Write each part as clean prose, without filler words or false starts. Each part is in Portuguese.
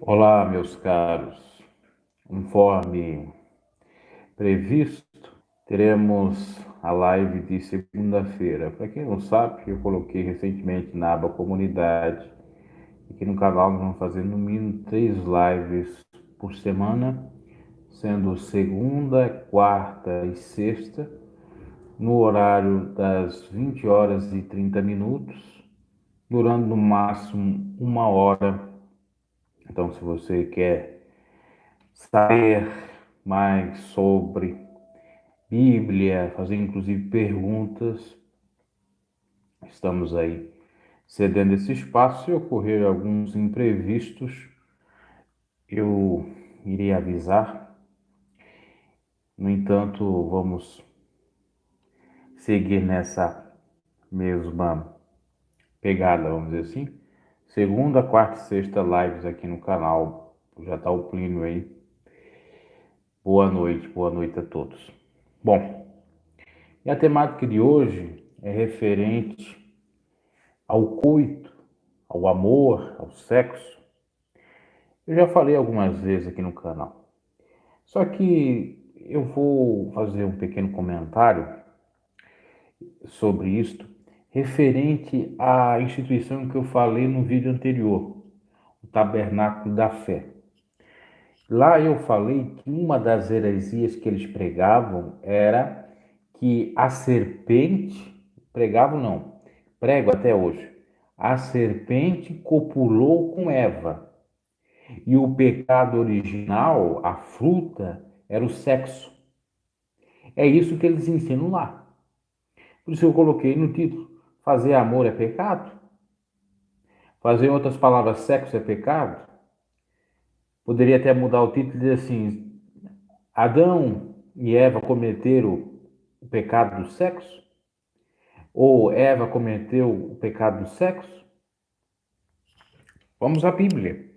Olá, meus caros. Conforme previsto, teremos a live de segunda-feira. Para quem não sabe, eu coloquei recentemente na aba comunidade. Aqui no canal nós vamos fazer no mínimo 3 lives por semana, sendo segunda, quarta e sexta, no horário das 20 horas e 30 minutos, durando no máximo 1 hora. Então, se você quer saber mais sobre Bíblia, fazer inclusive perguntas, estamos aí cedendo esse espaço. Se ocorrer alguns imprevistos, eu irei avisar. No entanto, vamos seguir nessa mesma pegada, vamos dizer assim. Segunda, quarta e sexta lives aqui no canal. Já está o Plínio aí. Boa noite a todos. Bom, e a temática de hoje é referente ao coito, ao amor, ao sexo. Eu já falei algumas vezes aqui no canal. Só que eu vou fazer um pequeno comentário sobre isto, referente à instituição que eu falei no vídeo anterior, o Tabernáculo da Fé. Lá eu falei que uma das heresias que eles pregavam era que a serpente, pregavam não, prego até hoje, a serpente copulou com Eva. E o pecado original, a fruta, era o sexo. É isso que eles ensinam lá. Por isso eu coloquei no título: fazer amor é pecado? Fazer, em outras palavras, sexo é pecado? Poderia até mudar o título e dizer assim: Adão e Eva cometeram o pecado do sexo? Ou Eva cometeu o pecado do sexo? Vamos à Bíblia.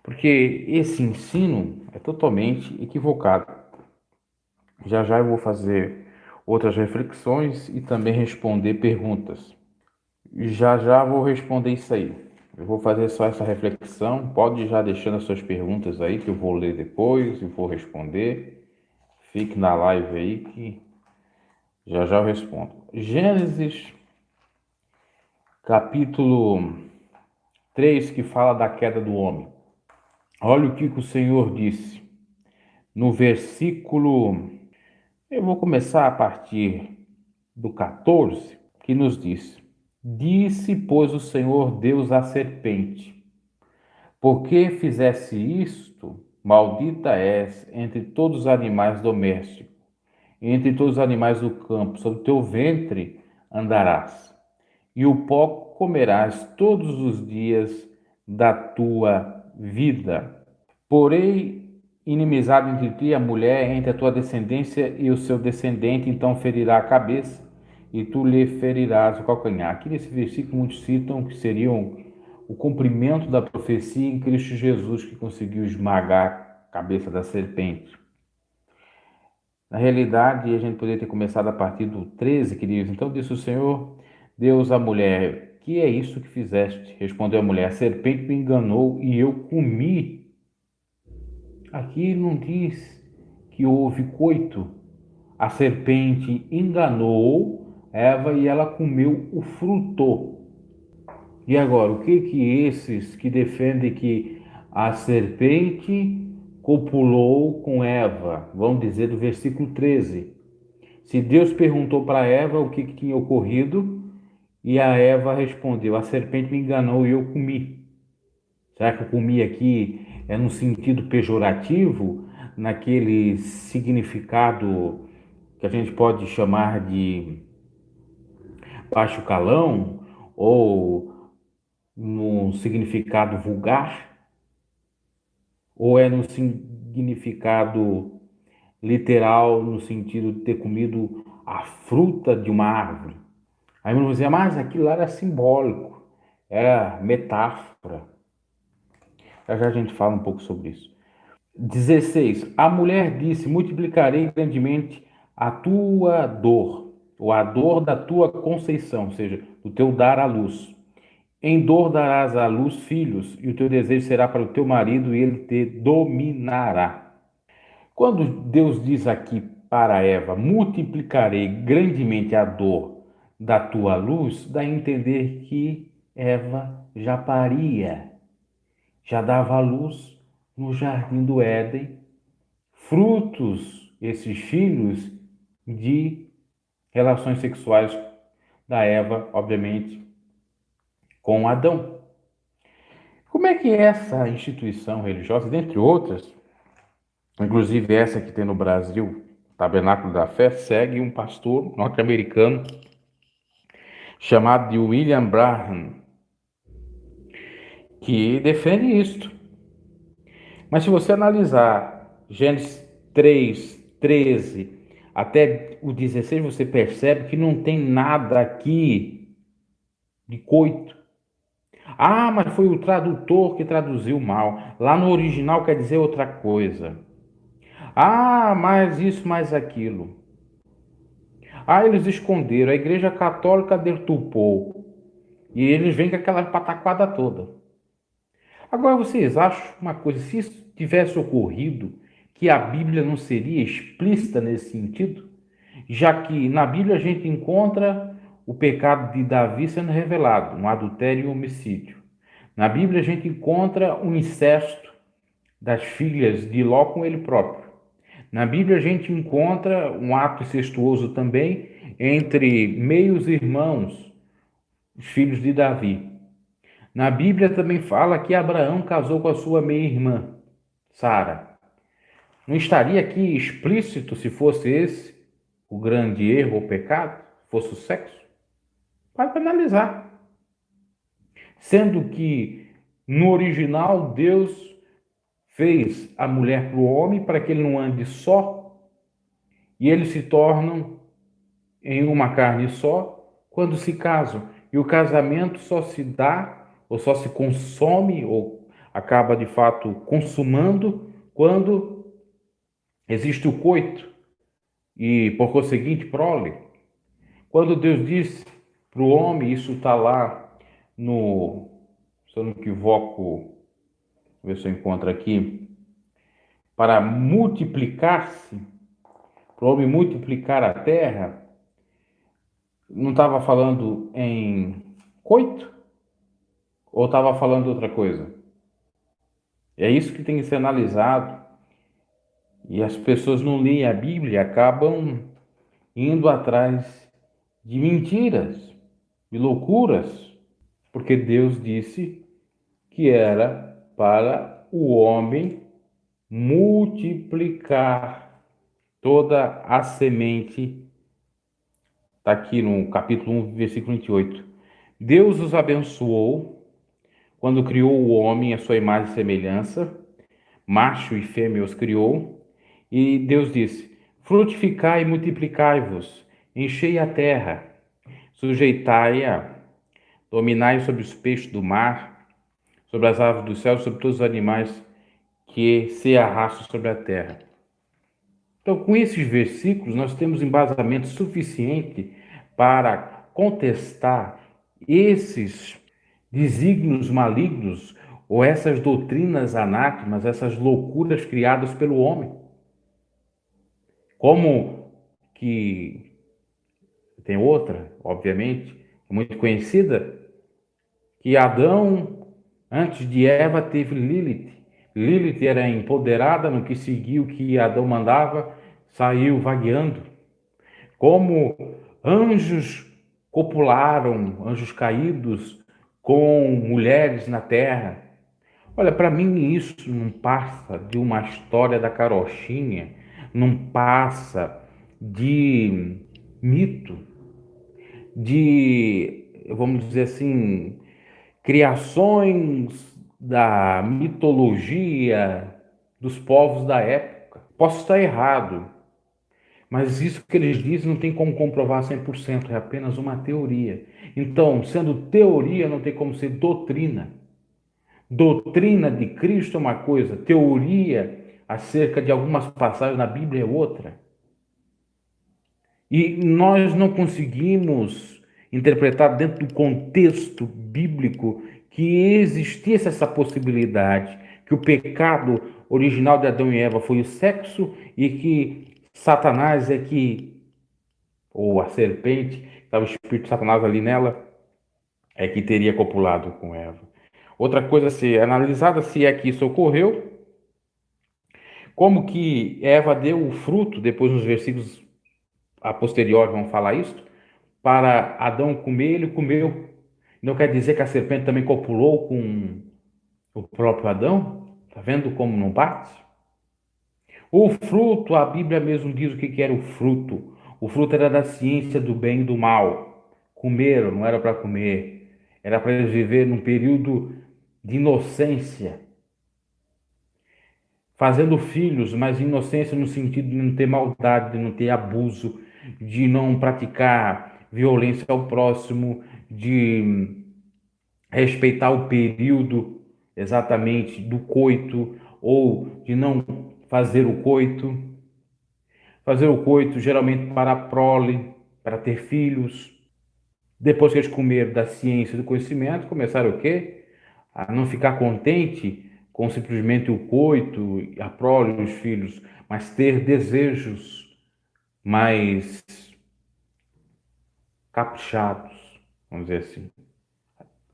Porque esse ensino é totalmente equivocado. Já já eu vou fazer outras reflexões e também responder perguntas. Já já vou responder isso aí. Eu vou fazer só essa reflexão. Pode ir já deixando as suas perguntas aí, que eu vou ler depois e vou responder. Fique na live aí que já já eu respondo. Gênesis, capítulo 3, que fala da queda do homem. Olha o que o Senhor disse no versículo. Eu vou começar a partir do 14, que nos diz: Disse, pois, o Senhor Deus à serpente: Por que fizesse isto? Maldita és entre todos os animais domésticos, entre todos os animais do campo, sobre o teu ventre andarás, e o pó comerás todos os dias da tua vida. Porém, inimizade entre ti e a mulher, entre a tua descendência e o seu descendente, então ferirá a cabeça, e tu lhe ferirás o calcanhar. Aqui nesse versículo muitos citam que seriam o cumprimento da profecia em Cristo Jesus, que conseguiu esmagar a cabeça da serpente. Na realidade, a gente poderia ter começado a partir do 13, que diz: Então disse o Senhor Deus à mulher: Que é isso que fizeste? Respondeu a mulher: A serpente me enganou e eu comi. Aqui não diz que houve coito. A serpente enganou Eva e ela comeu o fruto. E agora, o que esses que defendem que a serpente copulou com Eva vão dizer do versículo 13? Se Deus perguntou para Eva o que tinha ocorrido, e a Eva respondeu: A serpente me enganou e eu comi. Será que eu comi aqui é no sentido pejorativo, naquele significado que a gente pode chamar de baixo calão, ou no significado vulgar, ou é no significado literal, no sentido de ter comido a fruta de uma árvore? Aí vamos dizer: mas aquilo lá era simbólico, era metáfora. Já já a gente fala um pouco sobre isso. 16. A mulher disse: Multiplicarei grandemente a tua dor, ou a dor da tua conceição, ou seja, do teu dar à luz. Em dor darás à luz filhos, e o teu desejo será para o teu marido, e ele te dominará. Quando Deus diz aqui para Eva, multiplicarei grandemente a dor da tua luz, dá a entender que Eva já paria, já dava à luz no jardim do Éden, frutos, esses filhos, de relações sexuais da Eva, obviamente, com Adão. Como é que essa instituição religiosa, dentre outras, inclusive essa que tem no Brasil, Tabernáculo da Fé, segue um pastor norte-americano chamado de William Branham, que defende isto. Mas se você analisar Gênesis 3, 13 até o 16, você percebe que não tem nada aqui de coito. Ah, mas foi o tradutor que traduziu mal. Lá no original quer dizer outra coisa. Ah, mais isso, mais aquilo. Ah, eles esconderam. A Igreja Católica deturpou. E eles vêm com aquela pataquada toda. Agora, vocês acham uma coisa, se isso tivesse ocorrido, que a Bíblia não seria explícita nesse sentido? Já que na Bíblia a gente encontra o pecado de Davi sendo revelado, um adultério e um homicídio. Na Bíblia a gente encontra o incesto das filhas de Ló com ele próprio. Na Bíblia a gente encontra um ato incestuoso também entre meios irmãos, os filhos de Davi. Na Bíblia também fala que Abraão casou com a sua meia-irmã, Sara. Não estaria aqui explícito se fosse esse o grande erro ou pecado? Fosse o sexo? Pode analisar. Sendo que no original Deus fez a mulher para o homem para que ele não ande só e eles se tornam em uma carne só quando se casam. E o casamento só se dá ou só se consome ou acaba de fato consumando quando existe o coito e por conseguinte prole. Quando Deus diz para o homem, isso está lá no, se eu não me equivoco, ver se eu encontro aqui, para multiplicar-se, para o homem multiplicar a terra, não estava falando em coito? Ou estava falando outra coisa? É isso que tem que ser analisado. E as pessoas não leem a Bíblia e acabam indo atrás de mentiras, de loucuras, porque Deus disse que era para o homem multiplicar toda a semente. Está aqui no capítulo 1, versículo 28. Deus os abençoou quando criou o homem à sua imagem e semelhança, macho e fêmea os criou, e Deus disse: frutificai e multiplicai-vos, enchei a terra, sujeitai-a, dominai sobre os peixes do mar, sobre as aves do céu, sobre todos os animais que se arrastam sobre a terra. Então, com esses versículos, nós temos embasamento suficiente para contestar esses desígnios malignos ou essas doutrinas anátemas, essas loucuras criadas pelo homem. Como que tem outra, obviamente, muito conhecida, que Adão, antes de Eva, teve Lilith. Lilith era empoderada, no que seguiu o que Adão mandava, saiu vagueando. Como anjos copularam, anjos caídos, com mulheres na terra. Olha, para mim isso não passa de uma história da carochinha, não passa de mito, de, vamos dizer assim, criações da mitologia dos povos da época. Posso estar errado, mas isso que eles dizem não tem como comprovar 100%, é apenas uma teoria. Então, sendo teoria, não tem como ser doutrina. Doutrina de Cristo é uma coisa, teoria acerca de algumas passagens na Bíblia é outra. E nós não conseguimos interpretado dentro do contexto bíblico que existisse essa possibilidade, que o pecado original de Adão e Eva foi o sexo e que Satanás é que, ou a serpente, estava o espírito de Satanás ali nela, é que teria copulado com Eva. Outra coisa a ser analisada, se é que isso ocorreu, como que Eva deu o fruto, depois nos versículos a posterior vão falar isso, para Adão comer, ele comeu. Não quer dizer que a serpente também copulou com o próprio Adão? Está vendo como não bate? O fruto, a Bíblia mesmo diz o que era o fruto. O fruto era da ciência do bem e do mal. Comeram, não era para comer. Era para eles viver num período de inocência, fazendo filhos, mas inocência no sentido de não ter maldade, de não ter abuso, de não praticar violência ao próximo, de respeitar o período exatamente do coito ou de não fazer o coito. Fazer o coito geralmente para a prole, para ter filhos. Depois que eles comeram da ciência e do conhecimento, começaram o quê? A não ficar contente com simplesmente o coito, a prole, os filhos, mas ter desejos mais caprichados, vamos dizer assim,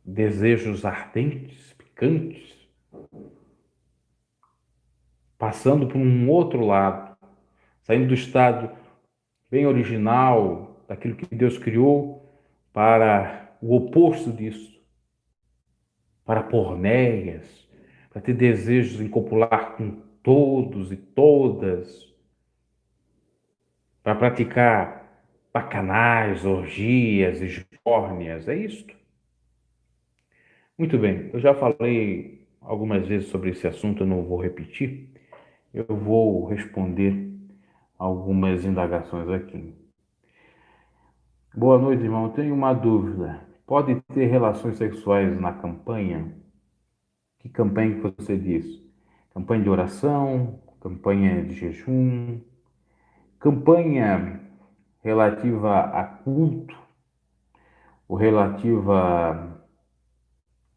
desejos ardentes, picantes, passando por um outro lado, saindo do estado bem original, daquilo que Deus criou, para o oposto disso, para pornéias, para ter desejos em copular com todos e todas, para praticar bacanais, orgias, esbórnias, é isto. Muito bem, eu já falei algumas vezes sobre esse assunto, eu não vou repetir, eu vou responder algumas indagações aqui. Boa noite, irmão. Tenho uma dúvida. Pode ter relações sexuais na campanha? Que campanha que você diz? Campanha de oração, campanha de jejum, campanha relativa a culto, ou relativa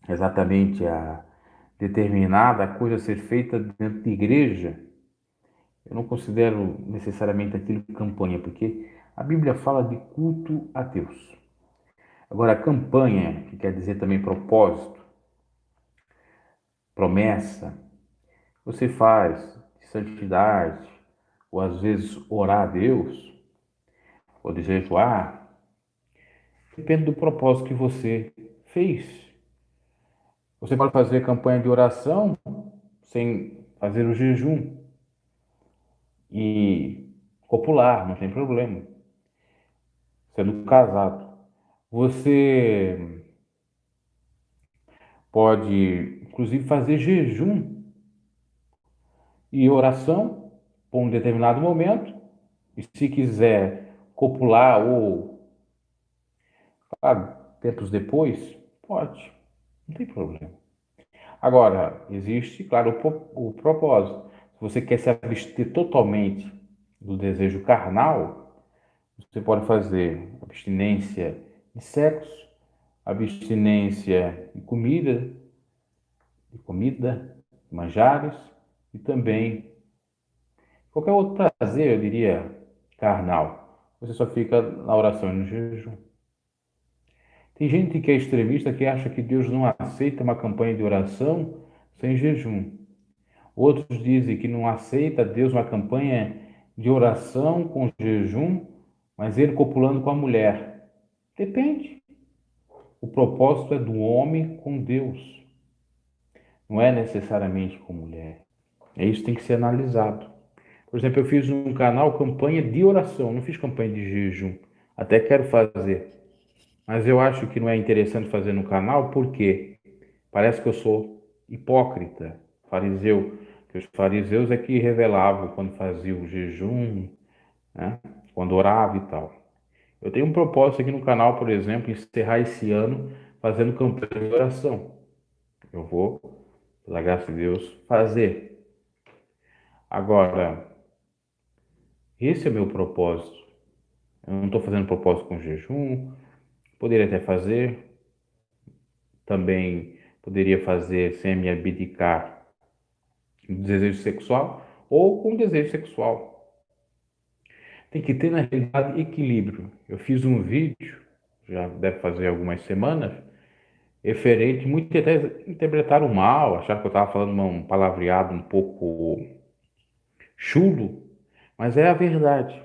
exatamente a determinada coisa ser feita dentro de igreja? Eu não considero necessariamente aquilo campanha, porque a Bíblia fala de culto a Deus. Agora, campanha, que quer dizer também propósito, promessa, você faz de santidade, ou às vezes orar a Deus, ou de jejuar, depende do propósito que você fez. Você pode fazer campanha de oração sem fazer o jejum e copular, não tem problema, sendo casado. Você pode, inclusive, fazer jejum e oração por um determinado momento, e se quiser copular ou, claro, tempos depois, pode, não tem problema. Agora, existe, claro, o propósito. Se você quer se abster totalmente do desejo carnal, você pode fazer abstinência de sexo, abstinência de comida, manjares e também qualquer outro prazer, eu diria, carnal. Você só fica na oração e no jejum. Tem gente que é extremista que acha que Deus não aceita uma campanha de oração sem jejum. Outros dizem que não aceita Deus uma campanha de oração com jejum, mas ele copulando com a mulher. Depende. O propósito é do homem com Deus, não é necessariamente com mulher. É isso que tem que ser analisado. Por exemplo, eu fiz um canal campanha de oração, não fiz campanha de jejum. Até quero fazer, mas eu acho que não é interessante fazer no canal porque parece que eu sou hipócrita, fariseu, que os fariseus é que revelavam quando faziam o jejum, né? Quando orava e tal. Eu tenho um propósito aqui no canal, por exemplo, encerrar esse ano fazendo campanha de oração. Eu vou, pela graça de Deus, fazer. Agora, esse é o meu propósito. Eu não estou fazendo propósito com jejum, Poderia até fazer, também poderia fazer sem me abdicar do desejo sexual ou com desejo sexual. Tem que ter, na realidade, equilíbrio. Eu fiz um vídeo, já deve fazer algumas semanas, referente, muitos até interpretaram mal, acharam que eu estava falando um palavreado um pouco chulo, mas é a verdade.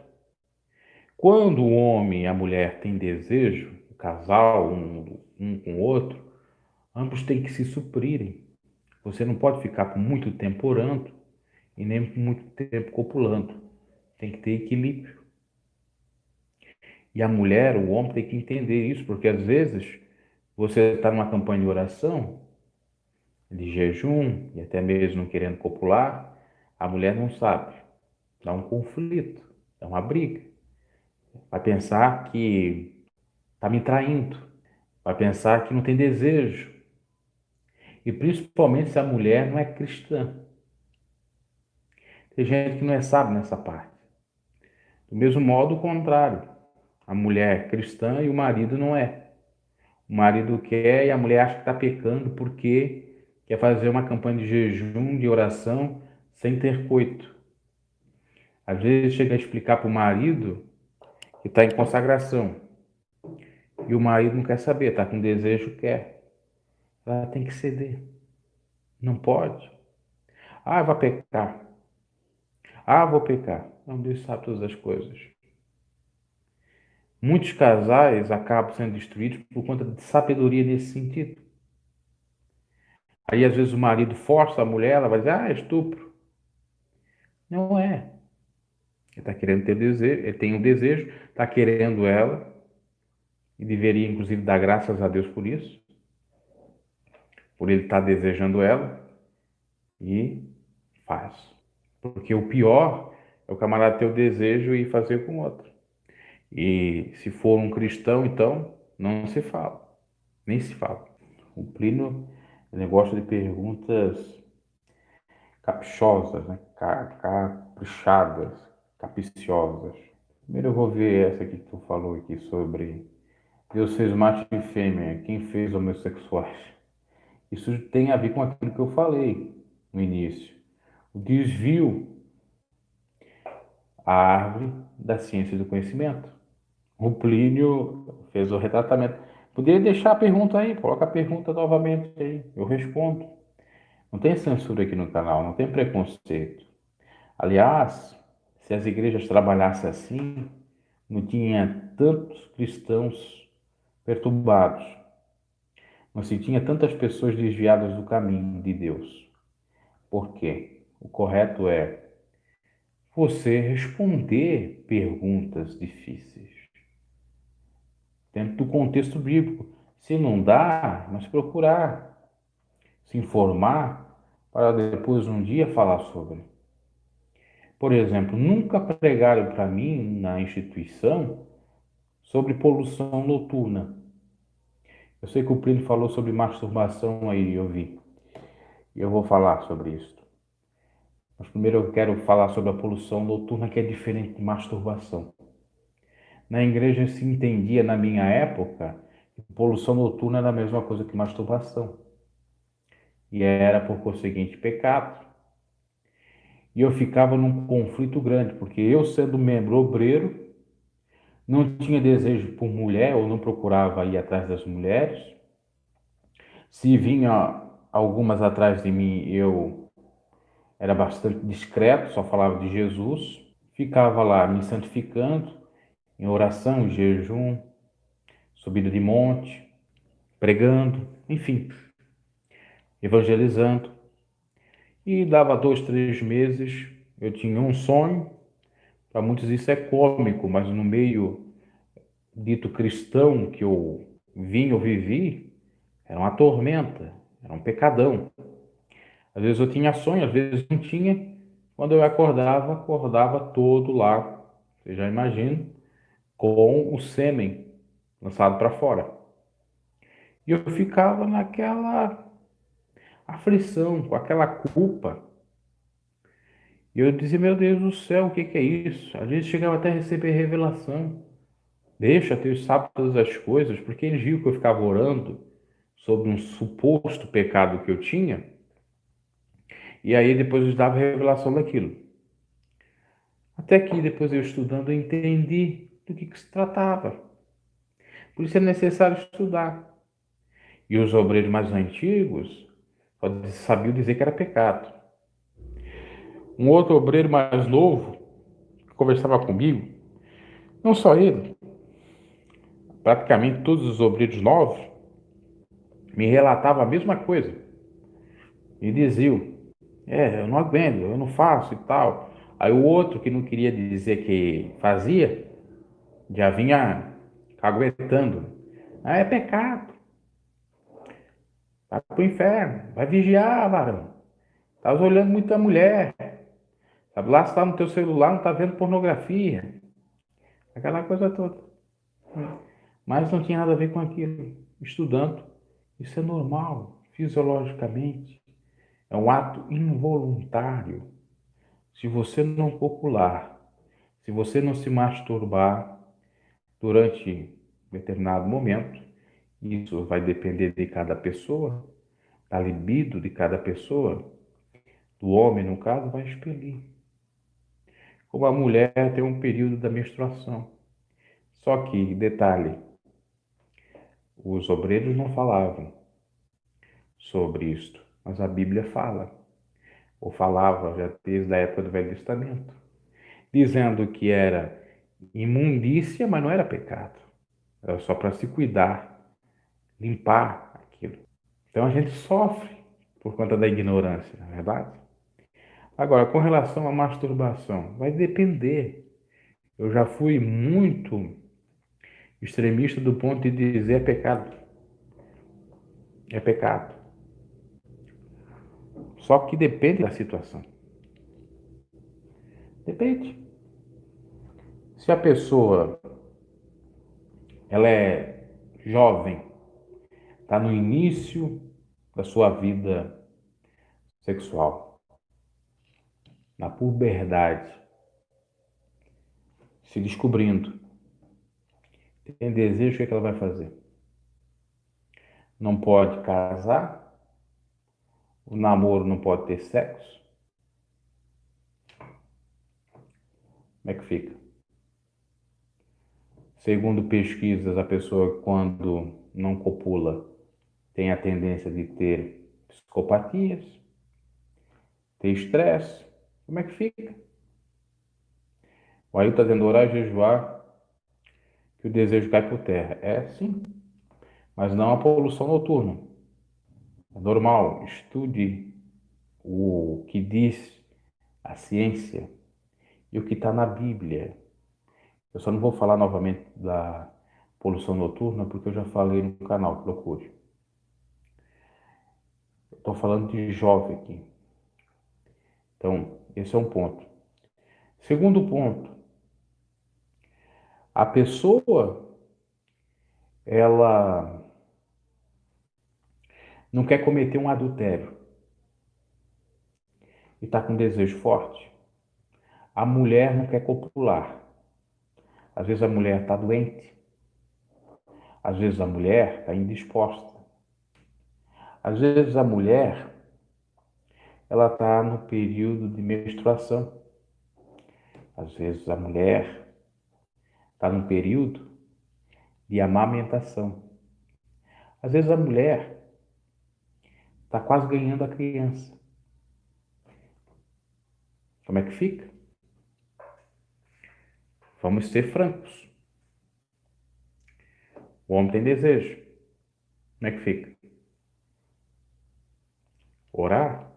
Quando o homem e a mulher têm desejo, o casal, um com o outro, ambos têm que se suprirem. Você não pode ficar por muito tempo orando e nem por muito tempo copulando. Tem que ter equilíbrio. E a mulher, o homem tem que entender isso, porque às vezes você está numa campanha de oração, de jejum e até mesmo querendo copular, a mulher não sabe. Dá um conflito, dá uma briga. Vai pensar que está me traindo, vai pensar que não tem desejo. E principalmente se a mulher não é cristã. Tem gente que não é sábio nessa parte. Do mesmo modo, o contrário. A mulher é cristã e o marido não é. O marido quer e a mulher acha que está pecando porque quer fazer uma campanha de jejum, de oração, sem ter coito. Às vezes chega a explicar para o marido que está em consagração. E o marido não quer saber, está com desejo, quer. Ela tem que ceder. Não pode. Ah, vai pecar. Ah, vou pecar. Não, Deus sabe todas as coisas. Muitos casais acabam sendo destruídos por conta de sabedoria nesse sentido. Aí, às vezes, o marido força a mulher, ela vai dizer, ah, é estupro. Não é. Ele está querendo ter desejo, ele tem um desejo, está querendo ela, e deveria, inclusive, dar graças a Deus por ele estar desejando ela, e faz. Porque o pior é o camarada ter o desejo e fazer com o outro. E se for um cristão, então, não se fala. Nem se fala. O Plínio, ele gosta de perguntas capciosas, né? Caprichadas, capiciosas. Primeiro eu vou ver essa aqui que tu falou aqui sobre Deus fez macho e fêmea, quem fez homossexuais? Isso tem a ver com aquilo que eu falei no início. O desvio à árvore da ciência do conhecimento. O Plínio fez o retratamento. Poderia deixar a pergunta aí, coloca a pergunta novamente aí, eu respondo. Não tem censura aqui no canal, não tem preconceito. Aliás, se as igrejas trabalhassem assim, não tinha tantos cristãos perturbados, não se tinha tantas pessoas desviadas do caminho de Deus. Por quê? O correto é você responder perguntas difíceis dentro do contexto bíblico. Se não dá, mas procurar se informar para depois um dia falar sobre. Por exemplo, nunca pregaram para mim na instituição sobre poluição noturna. Eu sei que o Plínio falou sobre masturbação aí, eu vi. E eu vou falar sobre isso. Mas primeiro eu quero falar sobre a poluição noturna, que é diferente de masturbação. Na igreja se entendia, na minha época, que poluição noturna era a mesma coisa que masturbação. E era, por conseguinte, pecado. E eu ficava num conflito grande, porque eu, sendo membro obreiro, não tinha desejo por mulher, ou não procurava ir atrás das mulheres. Se vinha algumas atrás de mim, eu era bastante discreto, só falava de Jesus. Ficava lá me santificando, em oração, em jejum, subida de monte, pregando, enfim, evangelizando. E dava 2, 3 meses, eu tinha um sonho. Para muitos isso é cômico, mas no meio dito cristão que eu vim, eu vivi, era uma tormenta, era um pecadão. Às vezes eu tinha sonho, às vezes não tinha. Quando eu acordava todo lá, você já imagina, com o sêmen lançado para fora. E eu ficava naquela aflição, com aquela culpa. E eu dizia, meu Deus do céu, o que é isso? Às vezes chegava até a receber revelação. Deixa Deus sabe todas as coisas, porque eles viram que eu ficava orando sobre um suposto pecado que eu tinha, e aí depois eu dava revelação daquilo. Até que depois eu estudando, eu entendi do que se tratava. Por isso é necessário estudar. E os obreiros mais antigos só sabiam dizer que era pecado. Um outro obreiro mais novo, que conversava comigo, não só ele, praticamente todos os obreiros novos, me relatavam a mesma coisa. E diziam, eu não aguento, eu não faço e tal. Aí o outro que não queria dizer que fazia, já vinha aguentando. Ah, é pecado. Vai pro inferno. Vai vigiar, varão. Tá olhando muita mulher. Sabe, lá está no teu celular, não tá vendo pornografia. Aquela coisa toda. Mas não tinha nada a ver com aquilo. Estudando, isso é normal, fisiologicamente. É um ato involuntário. Se você não copular, se você não se masturbar durante determinado momento, isso vai depender de cada pessoa, da libido de cada pessoa, do homem, no caso, vai expelir. Como a mulher tem um período da menstruação. Só que, detalhe, os obreiros não falavam sobre isto, mas a Bíblia fala, ou falava já desde a época do Velho Testamento, dizendo que era imundícia, mas não era pecado. Era só para se cuidar, limpar aquilo. Então a gente sofre por conta da ignorância, não é verdade? Agora, com relação à masturbação, vai depender. Eu já fui muito extremista do ponto de dizer é pecado. É pecado. Só que depende da situação. Depende. Se a pessoa ela é jovem, está no início da sua vida sexual, na puberdade, se descobrindo, tem desejo, o que é que ela vai fazer? Não pode casar, o namoro não pode ter sexo. Como é que fica? Segundo pesquisas, a pessoa quando não copula tem a tendência de ter psicopatias, ter estresse. Como é que fica? O aí está dizendo orar e jejuar que o desejo cai por terra. É sim, mas não a poluição noturna. É normal, estude o que diz a ciência e o que está na Bíblia. Eu só não vou falar novamente da poluição noturna porque eu já falei no canal, procure. Estou falando de jovem aqui. Então, esse é um ponto. Segundo ponto, a pessoa, ela não quer cometer um adultério e está com desejo forte. A mulher não quer copular. Às vezes a mulher está doente. Às vezes a mulher está indisposta. Às vezes a mulher, ela está no período de menstruação. Às vezes a mulher está no período de amamentação. Às vezes a mulher está quase ganhando a criança. Como é que fica? Vamos ser francos. O homem tem desejo. Como é que fica? Orar?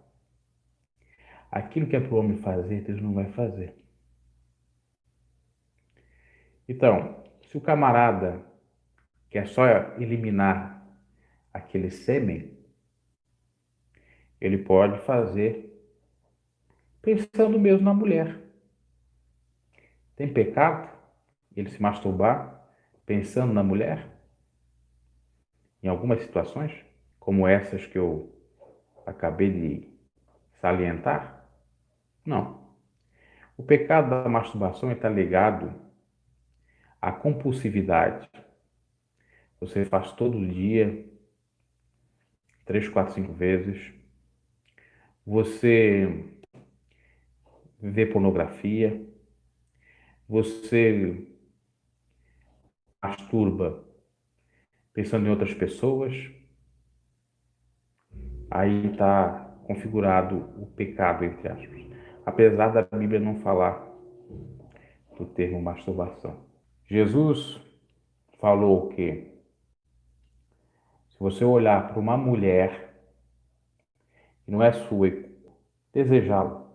Aquilo que é para o homem fazer, Deus não vai fazer. Então, se o camarada quer só eliminar aquele sêmen, ele pode fazer pensando mesmo na mulher. Tem pecado ele se masturbar pensando na mulher? Em algumas situações, como essas que eu acabei de salientar? Não. O pecado da masturbação está ligado A compulsividade, você faz todo dia, 3, 4, 5 vezes. Você vê pornografia, você masturba pensando em outras pessoas, aí está configurado o pecado, entre aspas. Apesar da Bíblia não falar do termo masturbação. Jesus falou que se você olhar para uma mulher que não é sua e desejá-la,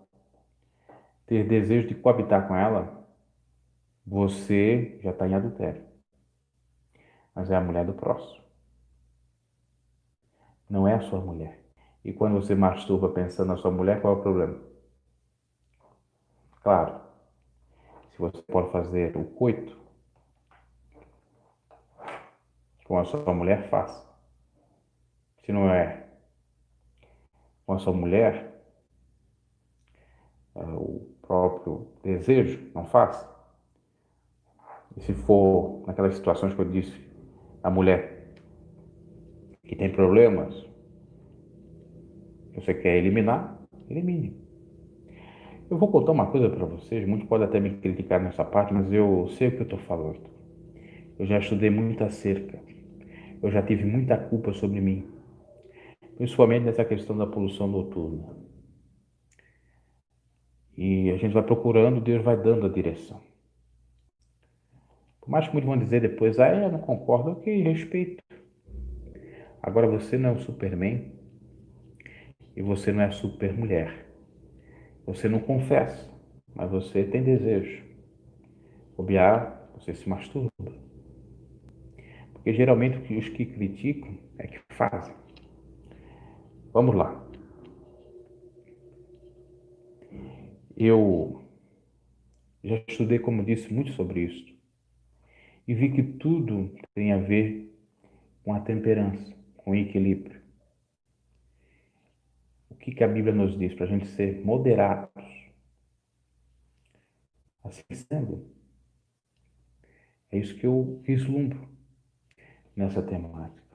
ter desejo de coabitar com ela, você já está em adultério. Mas é a mulher do próximo. Não é a sua mulher. E quando você masturba pensando na sua mulher, qual é o problema? Claro, se você pode fazer o coito com a sua mulher, faça. Se não é com a sua mulher, o próprio desejo, não faça. E se for naquelas situações que eu disse, a mulher que tem problemas, que você quer eliminar, elimine. Eu vou contar uma coisa para vocês, muitos podem até me criticar nessa parte, mas eu sei o que eu estou falando. Eu já estudei muito acerca, eu já tive muita culpa sobre mim, principalmente nessa questão da poluição noturna. E a gente vai procurando, Deus vai dando a direção. Por mais que muitos vão dizer depois, eu não concordo, ok, respeito. Agora você não é o Superman e você não é a supermulher. Você não confessa, mas você tem desejo. Bobear, você se masturba. Porque geralmente os que criticam é que fazem. Vamos lá. Eu já estudei, como disse, muito sobre isso. E vi que tudo tem a ver com a temperança, com o equilíbrio. O que a Bíblia nos diz? Para a gente ser moderados. Assim sendo, é isso que eu vislumbro nessa temática.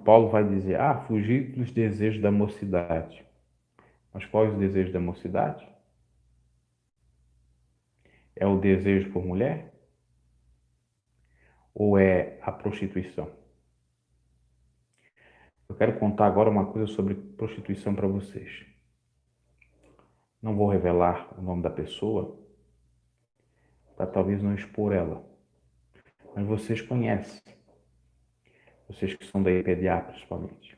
Paulo vai dizer, fugir dos desejos da mocidade. Mas quais os desejos da mocidade? É o desejo por mulher? Ou é a prostituição? Eu quero contar agora uma coisa sobre prostituição para vocês. Não vou revelar o nome da pessoa, para talvez não expor ela. Mas vocês conhecem. Vocês que são da IPDA, principalmente.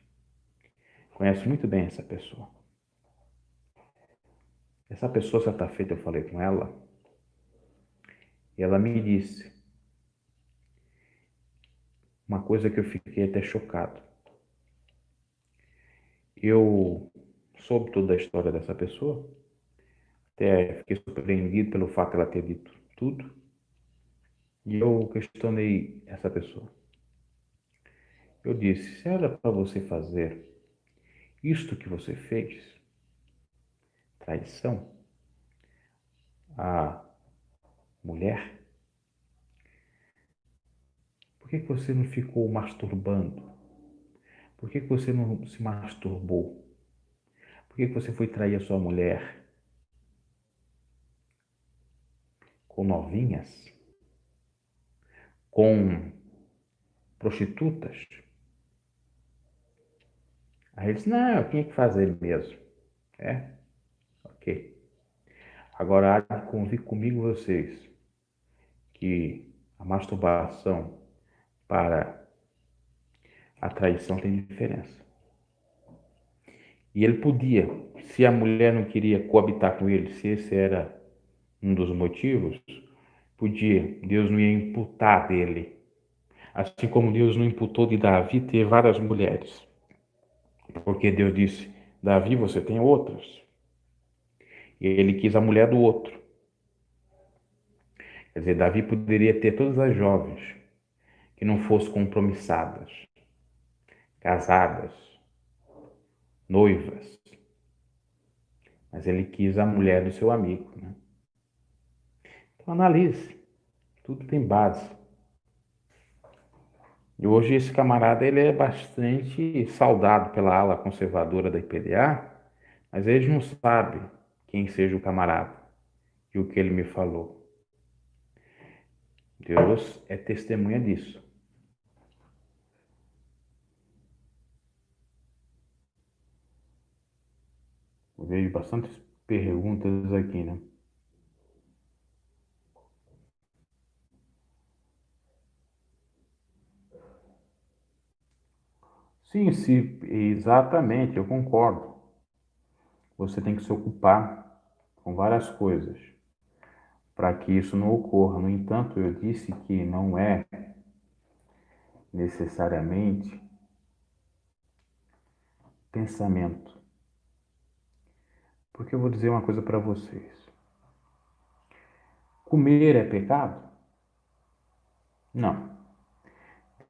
Conhecem muito bem essa pessoa. Essa pessoa, certa feita, eu falei com ela, e ela me disse uma coisa que eu fiquei até chocado. Eu soube toda a história dessa pessoa, até fiquei surpreendido pelo fato de ela ter dito tudo, e eu questionei essa pessoa. Eu disse, se era para você fazer isto que você fez, traição, a mulher, por que você não ficou masturbando? Por que você não se masturbou? Por que você foi trair a sua mulher com novinhas? Com prostitutas? Aí ele disse, não, eu tinha que fazer mesmo. Ok. Agora há de convir comigo vocês que a masturbação para a traição tem diferença. E ele podia, se a mulher não queria coabitar com ele, se esse era um dos motivos, podia, Deus não ia imputar dele. Assim como Deus não imputou de Davi ter várias mulheres. Porque Deus disse, Davi, você tem outras. E ele quis a mulher do outro. Quer dizer, Davi poderia ter todas as jovens que não fossem compromissadas, casadas, noivas. Mas ele quis a mulher do seu amigo. Né? Então analise. Tudo tem base. E hoje esse camarada ele é bastante saudado pela ala conservadora da IPDA, mas eles não sabem quem seja o camarada e o que ele me falou. Deus é testemunha disso. Eu vejo bastantes perguntas aqui, né? Sim, sim, exatamente, eu concordo. Você tem que se ocupar com várias coisas para que isso não ocorra. No entanto, eu disse que não é necessariamente pensamento. Porque eu vou dizer uma coisa para vocês. Comer é pecado? Não.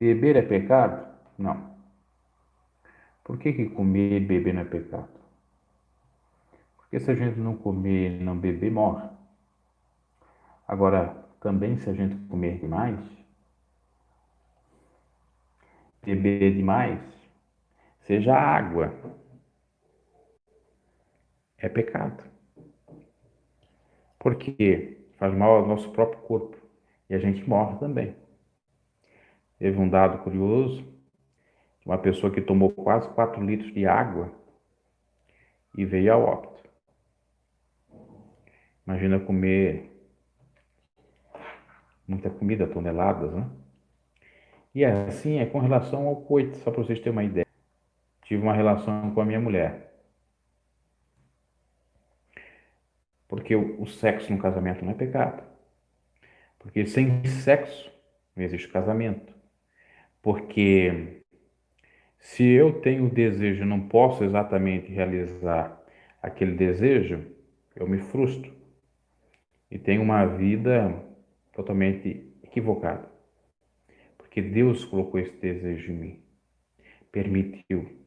Beber é pecado? Não. Por que que comer e beber não é pecado? Porque se a gente não comer e não beber, morre. Agora, também se a gente comer demais, beber demais, seja água, é pecado. Porque faz mal ao nosso próprio corpo e a gente morre também. Teve um dado curioso, uma pessoa que tomou quase 4 litros de água e veio a óbito. Imagina comer muita comida, toneladas, né? E assim é com relação ao coito, só para vocês terem uma ideia. Tive uma relação com a minha mulher, porque o sexo no casamento não é pecado. Porque sem sexo não existe casamento. Porque se eu tenho desejo e não posso exatamente realizar aquele desejo, eu me frustro e tenho uma vida totalmente equivocada. Porque Deus colocou esse desejo em mim, permitiu.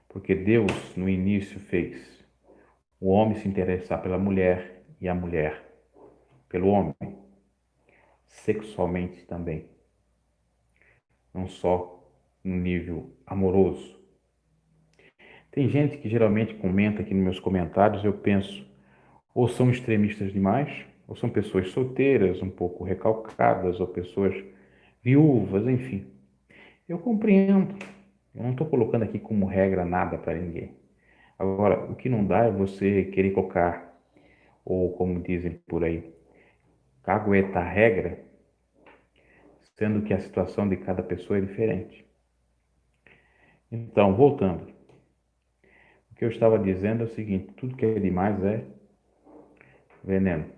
Porque Deus no início fez o homem se interessar pela mulher e a mulher pelo homem, sexualmente também, não só no nível amoroso. Tem gente que geralmente comenta aqui nos meus comentários, eu penso, ou são extremistas demais, ou são pessoas solteiras, um pouco recalcadas, ou pessoas viúvas, enfim. Eu compreendo. Eu não estou colocando aqui como regra nada para ninguém. Agora, o que não dá é você querer colocar, ou como dizem por aí, cagueta regra, sendo que a situação de cada pessoa é diferente. Então, voltando, o que eu estava dizendo é o seguinte: tudo que é demais é veneno.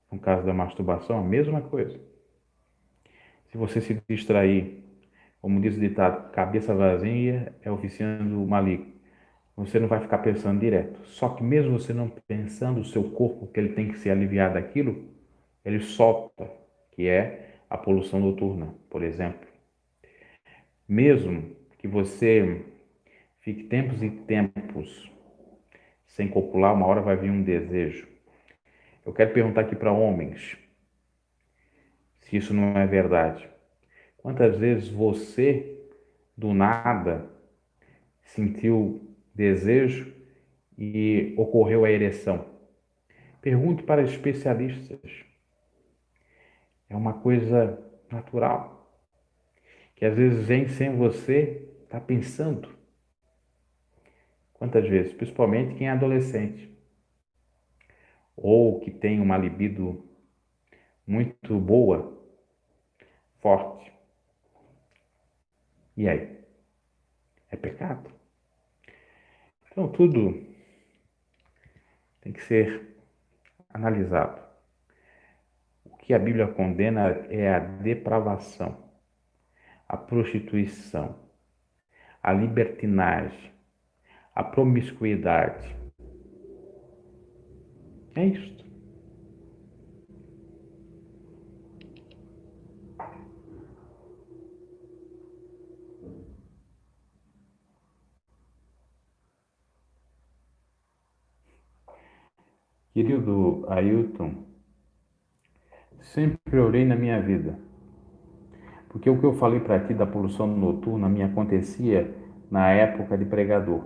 No caso da masturbação, a mesma coisa. Se você se distrair, como diz o ditado, cabeça vazia é oficina do maligno. Você não vai ficar pensando direto. Só que mesmo você não pensando, o seu corpo, que ele tem que ser aliviado daquilo, ele solta, que é a poluição noturna, por exemplo. Mesmo que você fique tempos e tempos sem copular, uma hora vai vir um desejo. Eu quero perguntar aqui para homens, se isso não é verdade. Quantas vezes você, do nada, sentiu desejo e ocorreu a ereção? Pergunte para especialistas. É uma coisa natural, que às vezes vem sem você estar pensando. Quantas vezes? Principalmente quem é adolescente ou que tem uma libido muito boa, forte. E aí? É pecado? Então tudo tem que ser analisado. O que a Bíblia condena é a depravação, a prostituição, a libertinagem, a promiscuidade. É isto. Querido Ailton, sempre orei na minha vida. Porque o que eu falei para ti da poluição noturna me acontecia na época de pregador,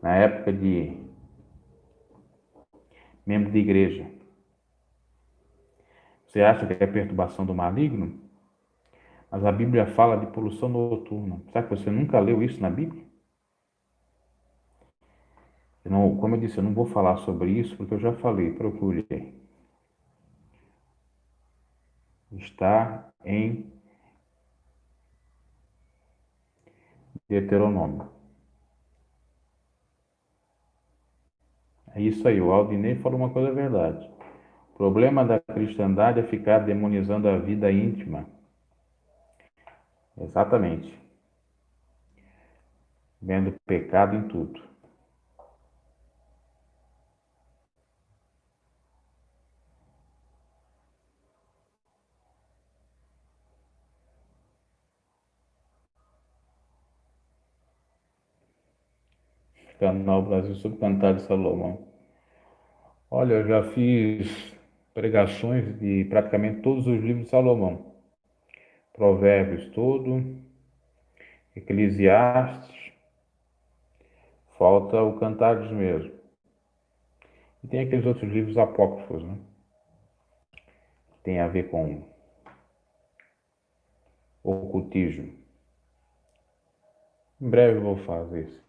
na época de membro de igreja. Você acha que é perturbação do maligno? Mas a Bíblia fala de poluição noturna. Será que você nunca leu isso na Bíblia? Como eu disse, eu não vou falar sobre isso porque eu já falei. Procure. Está em Deuteronômio. É isso aí. O Aldinei falou uma coisa verdade. O problema da cristandade é ficar demonizando a vida íntima. Exatamente. Vendo pecado em tudo. Canal Brasil sobre Cantar de Salomão. Olha, eu já fiz pregações de praticamente todos os livros de Salomão. Provérbios todo, Eclesiastes, falta o Cantares mesmo. E tem aqueles outros livros apócrifos, né? Tem a ver com ocultismo. Em breve eu vou fazer isso,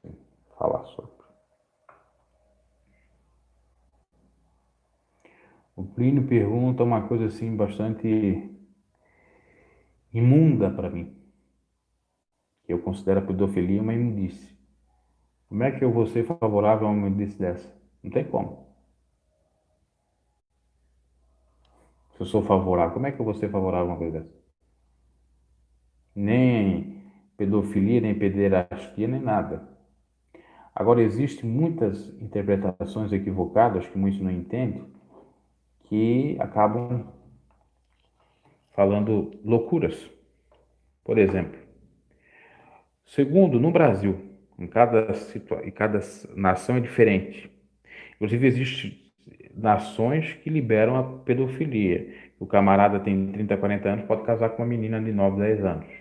falar sobre. O Plínio pergunta uma coisa assim bastante imunda para mim, que eu considero a pedofilia uma imundície. Como é que eu vou ser favorável a uma imundície dessa? Não tem como. Se eu sou favorável, como é que eu vou ser favorável a uma coisa dessa? Nem pedofilia, nem pederastia, nem nada. Agora, existem muitas interpretações equivocadas que muitos não entendem, que acabam falando loucuras. Por exemplo, segundo, no Brasil, em cada nação é diferente. Inclusive, existem nações que liberam a pedofilia. O camarada tem 30, 40 anos, pode casar com uma menina de 9, 10 anos.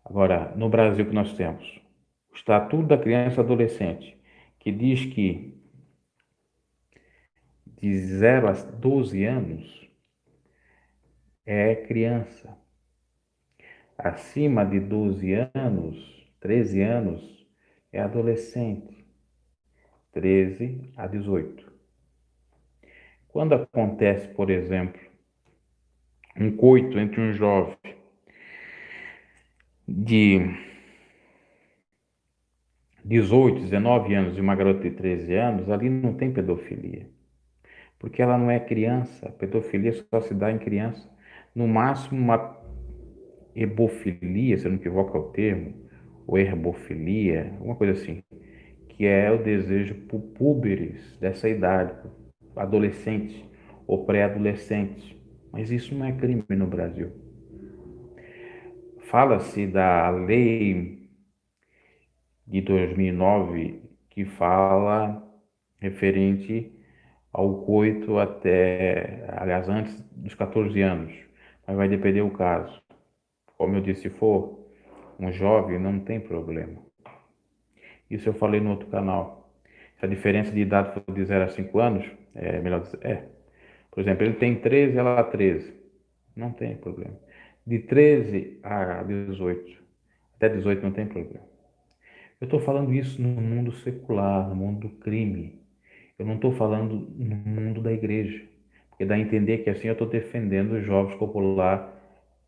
Agora, no Brasil que nós temos, o Estatuto da Criança e Adolescente, que diz que de 0 a 12 anos é criança. Acima de 12 anos, 13 anos, é adolescente. 13 a 18. Quando acontece, por exemplo, um coito entre um jovem de 18, 19 anos e uma garota de 13 anos, ali não tem pedofilia. Porque ela não é criança. A pedofilia só se dá em criança. No máximo, uma hebofilia, se eu não me equivoco é o termo, ou herbofilia, uma coisa assim, que é o desejo por púberes dessa idade, adolescentes ou pré-adolescentes. Mas isso não é crime no Brasil. Fala-se da lei de 2009 que fala referente ao coito até, aliás, antes dos 14 anos, mas vai depender do caso. Como eu disse, se for um jovem, não tem problema. Isso eu falei no outro canal. Se a diferença de idade for de 0 a 5 anos, é melhor dizer, por exemplo, ele tem 13, ela 13. Não tem problema. De 13 a 18, até 18 não tem problema. Eu estou falando isso no mundo secular, no mundo do crime. Eu não estou falando no mundo da igreja. Porque dá a entender que assim eu estou defendendo os jovens popular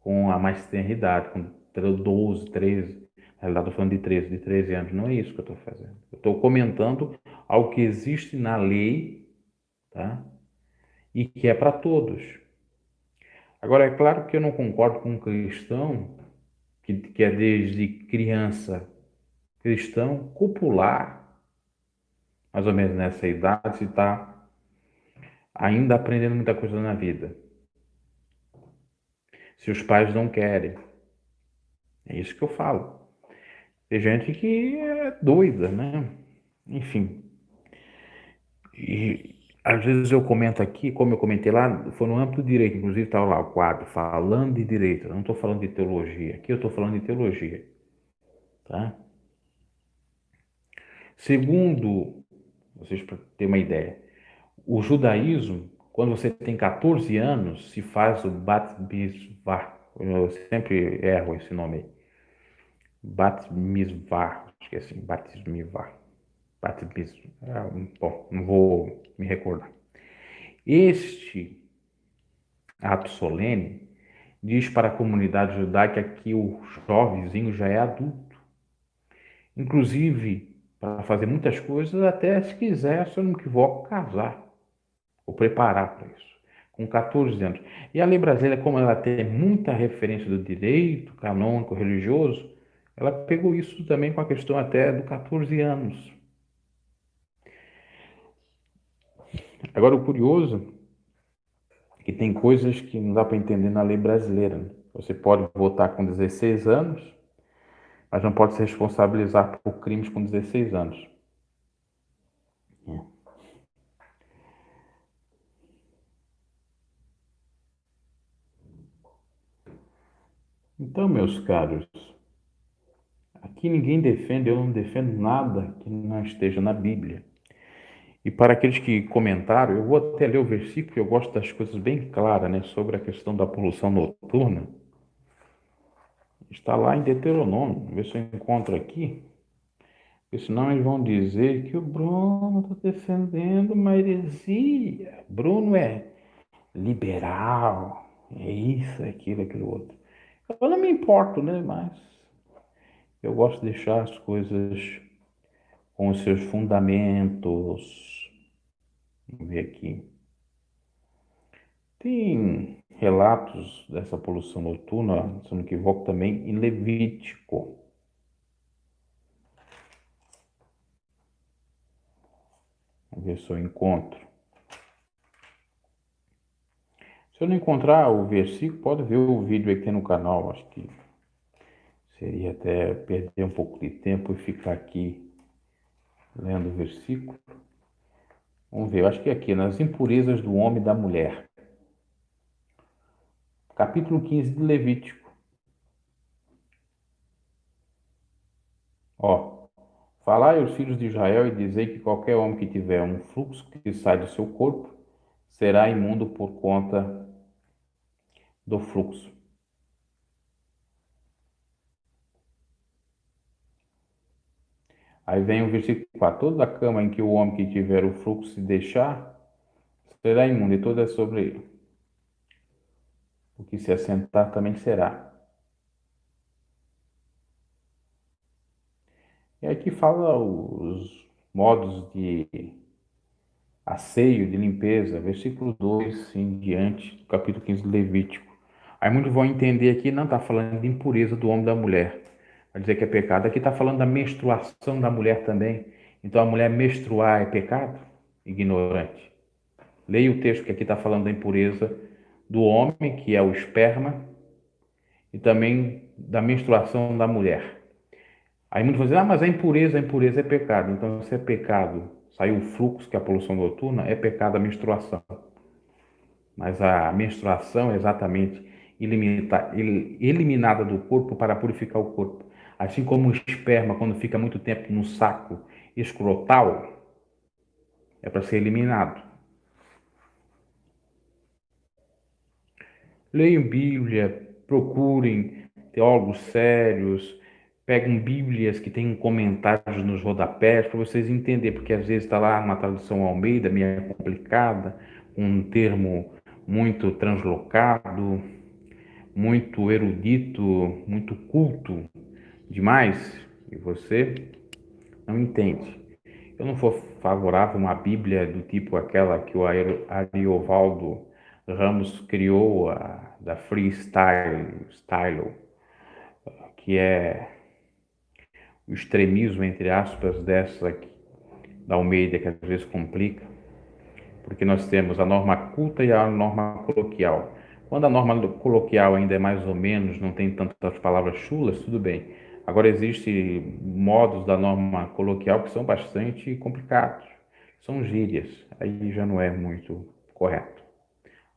com a mais tenra idade, com 12, 13. Na realidade, estou falando de 13 anos. Não é isso que eu estou fazendo. Eu estou comentando algo que existe na lei, tá? E que é para todos. Agora, é claro que eu não concordo com um cristão que é desde criança cristão copular, mais ou menos nessa idade, se está ainda aprendendo muita coisa na vida. Se os pais não querem. É isso que eu falo. Tem gente que é doida, né? Enfim. Às vezes eu comento aqui, como eu comentei lá, foi no âmbito do direito, inclusive estava lá o quadro, falando de direito, eu não estou falando de teologia, aqui eu estou falando de teologia, tá? Segundo, vocês para terem uma ideia, o judaísmo, quando você tem 14 anos, se faz o Bat Mitzvah, eu sempre erro esse nome aí, Bat Mitzvah, acho que é assim, Bat Mitzvah, Bat Mitzvah, bom, não vou me recordar. Este ato solene diz para a comunidade judaica que o jovenzinho já é adulto, inclusive para fazer muitas coisas, até se quiser, se eu não me equivoco, casar ou preparar para isso, com 14 anos. E a lei brasileira, como ela tem muita referência do direito canônico religioso, ela pegou isso também com a questão até do 14 anos. Agora, o curioso é que tem coisas que não dá para entender na lei brasileira, né? Você pode votar com 16 anos, mas não pode se responsabilizar por crimes com 16 anos. Então, meus caros, aqui ninguém defende, eu não defendo nada que não esteja na Bíblia. E para aqueles que comentaram, eu vou até ler o versículo, porque eu gosto das coisas bem claras, né, sobre a questão da poluição noturna. Está lá em Deuteronômio, vou ver se eu encontro aqui, porque senão eles vão dizer que o Bruno está defendendo uma heresia. Bruno é liberal, é isso, é aquilo, aquilo outro. Eu não me importo, né, mas eu gosto de deixar as coisas com os seus fundamentos. Vamos ver aqui. Tem relatos dessa poluição noturna, se não me equivoco, também em Levítico. Vamos ver se eu encontro. Se eu não encontrar o versículo, pode ver o vídeo aqui no canal. Acho que seria até perder um pouco de tempo e ficar aqui lendo o versículo. Vamos ver, eu acho que é aqui, nas impurezas do homem e da mulher. Capítulo 15 de Levítico. Ó, falai aos filhos de Israel e dizei que qualquer homem que tiver um fluxo que sai do seu corpo será imundo por conta do fluxo. Aí vem o versículo 4. Toda a cama em que o homem que tiver o fluxo se deixar será imundo, e toda é sobre ele. O que se assentar também será. E aqui fala os modos de asseio, de limpeza, versículo 2 em diante, do capítulo 15 do Levítico. Aí muitos vão entender aqui, não está falando de impureza do homem e da mulher. Vai dizer que é pecado. Aqui está falando da menstruação da mulher também. Então a mulher menstruar é pecado? Ignorante. Leia o texto que aqui está falando da impureza do homem, que é o esperma, e também da menstruação da mulher. Aí muitos vão dizer, mas a impureza é pecado. Então, se é pecado, saiu o fluxo, que é a poluição noturna, é pecado a menstruação. Mas a menstruação é exatamente eliminada do corpo para purificar o corpo. Assim como o esperma, quando fica muito tempo no saco escrotal, é para ser eliminado. Leiam Bíblia, procurem teólogos sérios, pegam Bíblias que têm comentários nos rodapés para vocês entenderem, porque às vezes está lá uma tradução Almeida, meio complicada, um termo muito translocado, muito erudito, muito culto demais, e você não entende. Eu não sou favorável a uma Bíblia do tipo aquela que o Ariovaldo Ramos criou, da Freestyle, que é o extremismo, entre aspas, dessa aqui, da Almeida, que às vezes complica, porque nós temos a norma culta e a norma coloquial. Quando a norma coloquial ainda é mais ou menos, não tem tantas palavras chulas, tudo bem. Agora, existem modos da norma coloquial que são bastante complicados, São gírias, aí já não é muito correto.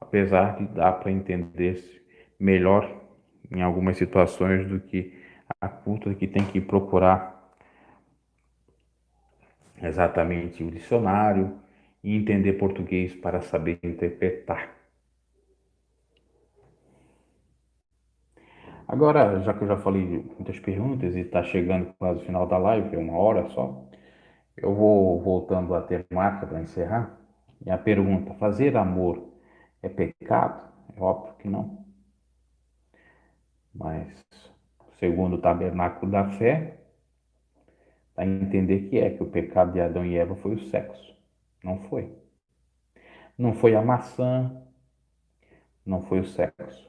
Apesar de dar para entender melhor em algumas situações do que a cultura que tem que procurar exatamente o dicionário e entender português para saber interpretar. Agora, já que eu já falei de muitas perguntas e está chegando quase o final da live, é 1 hora só, eu vou voltando à temática para encerrar. E a pergunta: fazer amor é pecado? É óbvio que não. Mas, segundo o tabernáculo da fé, dá a entender que o pecado de Adão e Eva foi o sexo. Não foi. Não foi a maçã, não foi o sexo.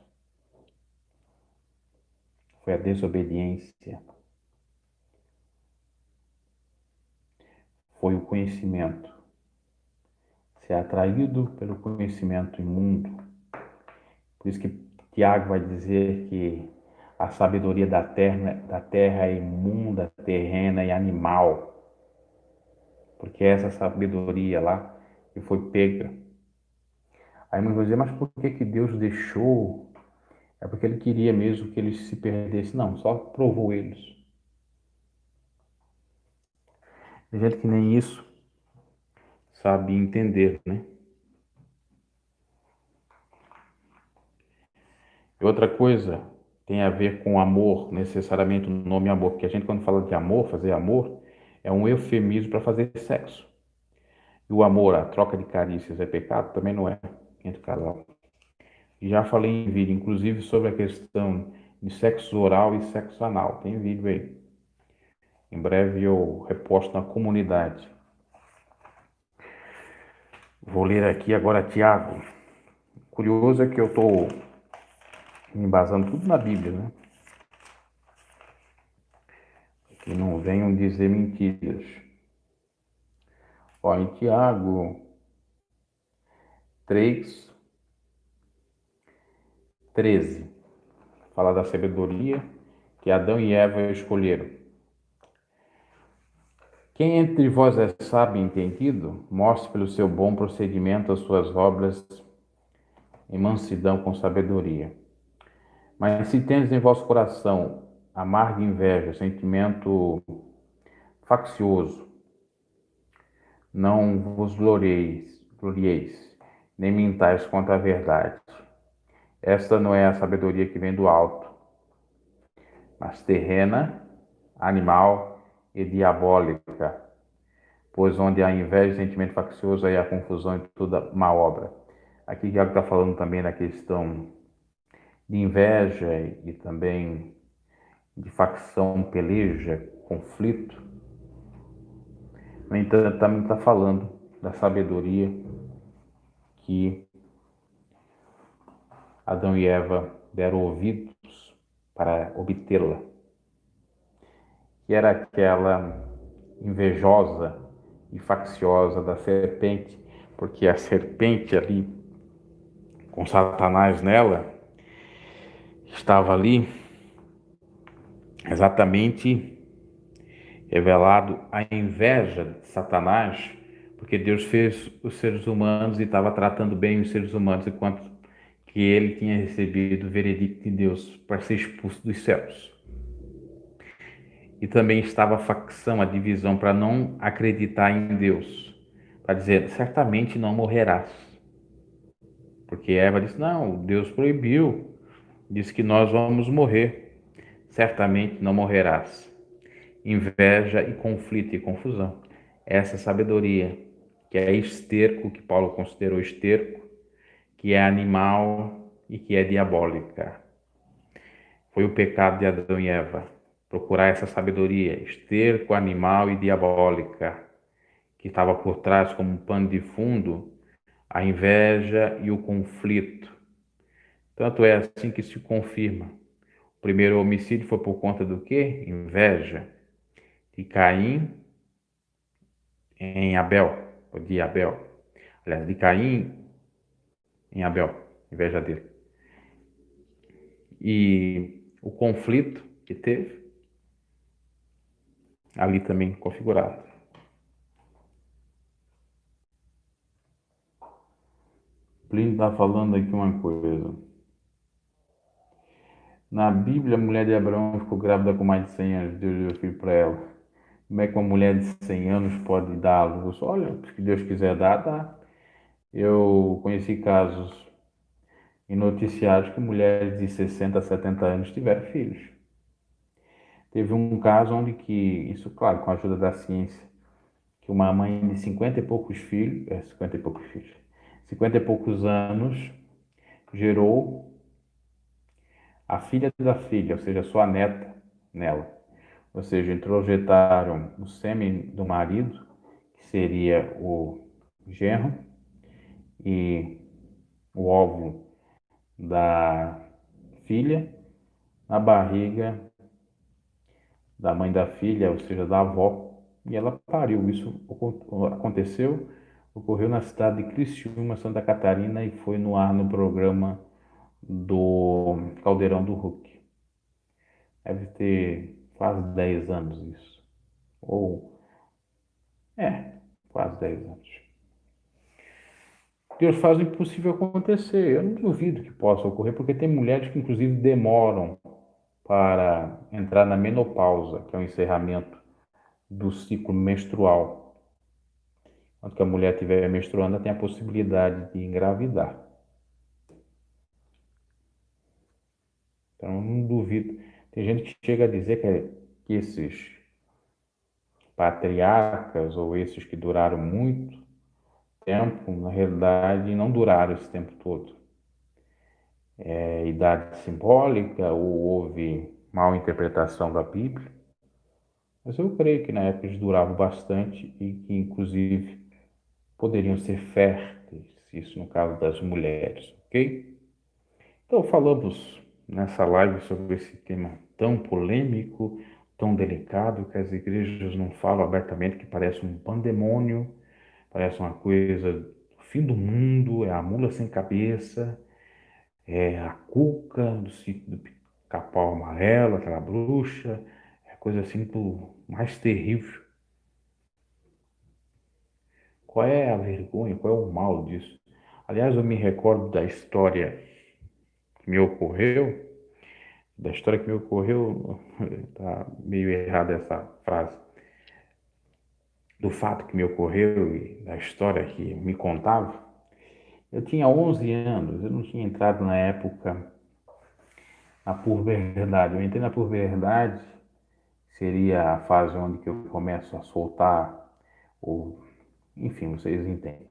Foi a desobediência. Foi o conhecimento. Ser atraído pelo conhecimento imundo. Por isso que Tiago vai dizer que a sabedoria da terra é imunda, terrena e animal. Porque essa sabedoria lá que foi pega. Aí muitos vão dizer, mas por que Deus deixou? É porque ele queria mesmo que eles se perdessem. Não, só provou eles. Tem gente que nem isso sabe entender, né? E outra coisa tem a ver com amor, necessariamente o nome amor, porque a gente quando fala de amor, fazer amor, é um eufemismo para fazer sexo. E o amor, a troca de carícias é pecado? Também não é, entre casal. E já falei em vídeo, inclusive, sobre a questão de sexo oral e sexo anal. Tem vídeo aí. Em breve eu reposto na comunidade. Vou ler aqui agora Tiago. Curioso é que eu estou me embasando tudo na Bíblia, né? Que não venham dizer mentiras. Ó, em Tiago 3:13, fala da sabedoria que Adão e Eva escolheram. Quem entre vós é sábio e entendido, mostre pelo seu bom procedimento as suas obras em mansidão com sabedoria. Mas se tendes em vosso coração amarga inveja, sentimento faccioso, não vos glorieis, nem mintais contra a verdade. Esta não é a sabedoria que vem do alto, mas terrena, animal e diabólica, pois onde há inveja e sentimento faccioso, aí há confusão e toda má obra. Aqui Tiago está falando também da questão de inveja e também de facção, peleja, conflito. No entanto, também está falando da sabedoria que Adão e Eva deram ouvidos para obtê-la, que era aquela invejosa e facciosa da serpente, porque a serpente ali, com Satanás nela, estava ali exatamente revelado a inveja de Satanás, porque Deus fez os seres humanos e estava tratando bem os seres humanos, enquanto que ele tinha recebido o veredicto de Deus para ser expulso dos céus. E também estava a facção, a divisão, para não acreditar em Deus, para dizer, certamente não morrerás. Porque Eva disse, não, Deus proibiu, disse que nós vamos morrer, certamente não morrerás. Inveja e conflito e confusão. Essa sabedoria, que é esterco, que Paulo considerou esterco, que é animal e que é diabólica. Foi o pecado de Adão e Eva. Procurar essa sabedoria, esterco, animal e diabólica, que estava por trás como um pano de fundo, a inveja e o conflito. Tanto é assim que se confirma. O primeiro homicídio foi por conta do quê? Inveja. De Caim em Abel, ou de Abel. Aliás, de Caim em Abel, inveja dele. E o conflito que teve, ali também configurado. Plínio está falando aqui uma coisa. Na Bíblia, a mulher de Abraão ficou grávida com mais de 100 anos. Deus deu filho para ela. Como é que uma mulher de 100 anos pode dar à luz? Olha, se Deus quiser dar, dá. Eu conheci casos em noticiários que mulheres de 60 a 70 anos tiveram filhos. Teve um caso onde que, isso claro, com a ajuda da ciência, que uma mãe de 50 e poucos filhos, 50 e poucos filhos, 50 e poucos anos, gerou a filha da filha, ou seja, sua neta nela. Ou seja, introjetaram o sêmen do marido, que seria o genro, e o óvulo da filha na barriga da mãe da filha, ou seja, da avó, e ela pariu. Isso aconteceu, ocorreu na cidade de Criciúma, Santa Catarina, e foi no ar no programa do Caldeirão do Hulk. Deve ter quase 10 anos isso. Ou, quase 10 anos. Deus faz o impossível acontecer. Eu não duvido que possa ocorrer, porque tem mulheres que, inclusive, demoram para entrar na menopausa, que é o encerramento do ciclo menstrual. Quando que a mulher estiver menstruando, ela tem a possibilidade de engravidar. Então, eu não duvido. Tem gente que chega a dizer que esses patriarcas ou esses que duraram muito tempo, na realidade, não duraram esse tempo todo. É idade simbólica ou houve mal interpretação da Bíblia. Mas eu creio que na época eles duravam bastante e que, inclusive, poderiam ser férteis, isso no caso das mulheres, ok? Então, falamos nessa live sobre esse tema tão polêmico, tão delicado, que as igrejas não falam abertamente, que parece um pandemônio, parece uma coisa do fim do mundo, é a mula sem cabeça, é a cuca do sítio do Capão Amarelo, aquela bruxa, é a coisa assim do mais terrível. Qual é a vergonha, qual é o mal disso? Aliás, eu me recordo que me ocorreu, da história que me ocorreu, tá meio errada essa frase, do fato que me ocorreu e da história que me contava. Eu tinha 11 anos, eu não tinha entrado na época na puberdade. Eu entrei na puberdade, seria a fase onde que eu começo a soltar, ou, enfim, vocês entendem.